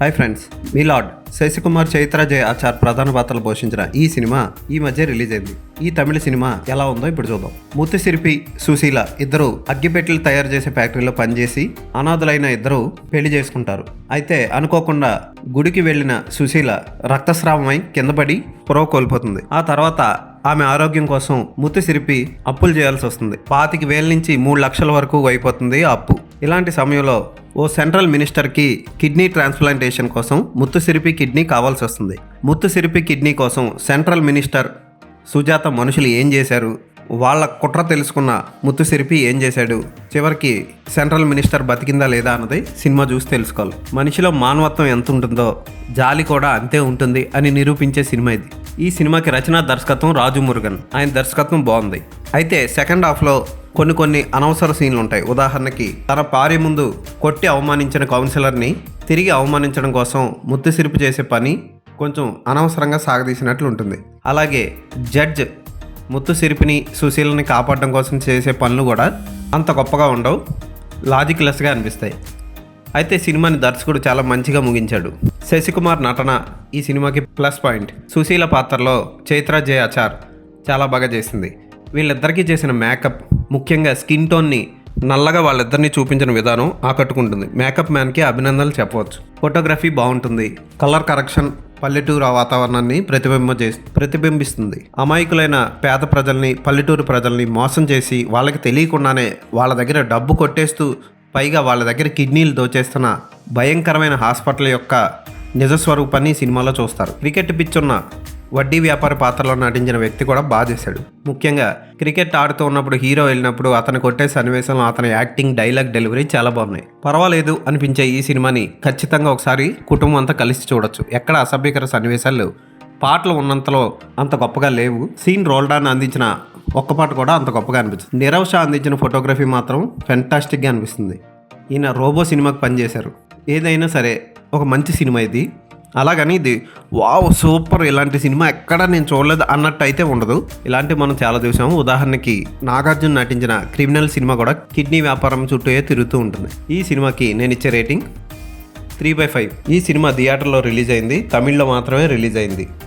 Hi friends, మిలాడ్ శశికుమార్, చైత్ర జయ ఆచార్ ప్రధాన పాత్రలు పోషించిన ఈ సినిమా ఈ మధ్య రిలీజ్ అయింది. ఈ తమిళ సినిమా ఎలా ఉందో ఇప్పుడు చూద్దాం. ముత్తుసిరిపి, సుశీల ఇద్దరు అగ్గిపెట్టెలు తయారు చేసే ఫ్యాక్టరీలో పనిచేసి అనాథులైన ఇద్దరు పెళ్లి చేసుకుంటారు. అయితే అనుకోకుండా గుడికి వెళ్లిన సుశీల రక్తస్రావమై కిందపడి స్పృహ కోల్పోతుంది. ఆ తర్వాత ఆమె ఆరోగ్యం కోసం ముత్తుసిరిపి అప్పులు చేయాల్సి వస్తుంది. 25,000 నుంచి 3 లక్షల వరకు అయిపోతుంది ఆ అప్పు. ఇలాంటి సమయంలో ఓ సెంట్రల్ మినిస్టర్కి కిడ్నీ ట్రాన్స్ప్లాంటేషన్ కోసం ముత్తుసిరిపి కిడ్నీ కావాల్సి వస్తుంది. ముత్తుసిరిపి కిడ్నీ కోసం సెంట్రల్ మినిస్టర్ సుజాత మనుషులు ఏం చేశారు, వాళ్ళ కుట్ర తెలుసుకున్న ముత్తుసిరిపి ఏం చేశాడు, చివరికి సెంట్రల్ మినిస్టర్ బతికిందా లేదా అన్నది సినిమా చూసి తెలుసుకోవాలి. మనిషిలో మానవత్వం ఎంత ఉంటుందో జాలి కూడా అంతే ఉంటుంది అని నిరూపించే సినిమా ఇది. ఈ సినిమాకి రచన, దర్శకత్వం రాజు మురుగన్. ఆయన దర్శకత్వం బాగుంది. అయితే సెకండ్ హాఫ్లో కొన్ని అనవసర సీన్లు ఉంటాయి. ఉదాహరణకి తన భార్య ముందు కొట్టి అవమానించిన కౌన్సిలర్ని తిరిగి అవమానించడం కోసం ముత్తుసిరిపి చేసే పని కొంచెం అనవసరంగా సాగదీసినట్లు ఉంటుంది. అలాగే జడ్జ్ ముత్తుసిరిపిని, సుశీలని కాపాడడం కోసం చేసే పనులు కూడా అంత గొప్పగా ఉండవు, లాజిక్ లెస్గా అనిపిస్తాయి. అయితే సినిమాని దర్శకుడు చాలా మంచిగా ముగించాడు. శశికుమార్ నటన ఈ సినిమాకి ప్లస్ పాయింట్. సుశీల పాత్రలో చైత్ర జయ ఆచార్ చాలా బాగా చేసింది. వీళ్ళిద్దరికీ చేసిన మేకప్, ముఖ్యంగా స్కిన్ టోన్ని నల్లగా వాళ్ళిద్దరిని చూపించిన విధానం ఆకట్టుకుంటుంది. మేకప్ మ్యాన్కి అభినందనలు చెప్పవచ్చు. ఫోటోగ్రఫీ బాగుంటుంది. కలర్ కరెక్షన్ పల్లెటూరు వాతావరణాన్ని ప్రతిబింబిస్తుంది. అమాయకులైన పేద ప్రజల్ని, పల్లెటూరు ప్రజల్ని మోసం చేసి వాళ్ళకి తెలియకుండానే వాళ్ళ దగ్గర డబ్బు కొట్టేస్తూ పైగా వాళ్ళ దగ్గర కిడ్నీలు దోచేస్తున్న భయంకరమైన హాస్పిటల్ యొక్క నిజస్వరూపాన్ని సినిమాలో చూస్తారు. క్రికెట్ పిచ్ ఉన్న వడ్డీ వ్యాపారి పాత్రలో నటించిన వ్యక్తి కూడా బాగా చేశాడు. ముఖ్యంగా క్రికెట్ ఆడుతూ ఉన్నప్పుడు హీరో వెళ్ళినప్పుడు అతను కొట్టే సన్నివేశంలో అతని యాక్టింగ్, డైలాగ్ డెలివరీ చాలా బాగున్నాయి. పర్వాలేదు అనిపించే ఈ సినిమాని ఖచ్చితంగా ఒకసారి కుటుంబం అంతా కలిసి చూడొచ్చు. ఎక్కడ అసభ్యకర సన్నివేశాలు లేవు. పాటలు ఉన్నంతలో అంత గొప్పగా లేవు. సీన్ రోల్డాన్ అందించిన ఒక్క పాట కూడా అంత గొప్పగా అనిపించింది. నీరవ్ షా అందించిన ఫోటోగ్రఫీ మాత్రం ఫెంటాస్టిక్గా అనిపిస్తుంది. ఈయన రోబో సినిమాకి పనిచేశారు. ఏదైనా సరే ఒక మంచి సినిమా ఇది. అలాగని ఇది వావ్ సూపర్, ఇలాంటి సినిమా ఎక్కడా నేను చూడలేదు అన్నట్టు అయితే ఉండదు. ఇలాంటివి మనం చాలా చూసాము. ఉదాహరణకి నాగార్జున నటించిన క్రిమినల్ సినిమా కూడా కిడ్నీ వ్యాపారం చుట్టూ తిరుగుతూ ఉంటుంది. ఈ సినిమాకి నేను ఇచ్చే రేటింగ్ 3/5. ఈ సినిమా థియేటర్లో రిలీజ్ అయింది, తమిళ్లో మాత్రమే రిలీజ్ అయింది.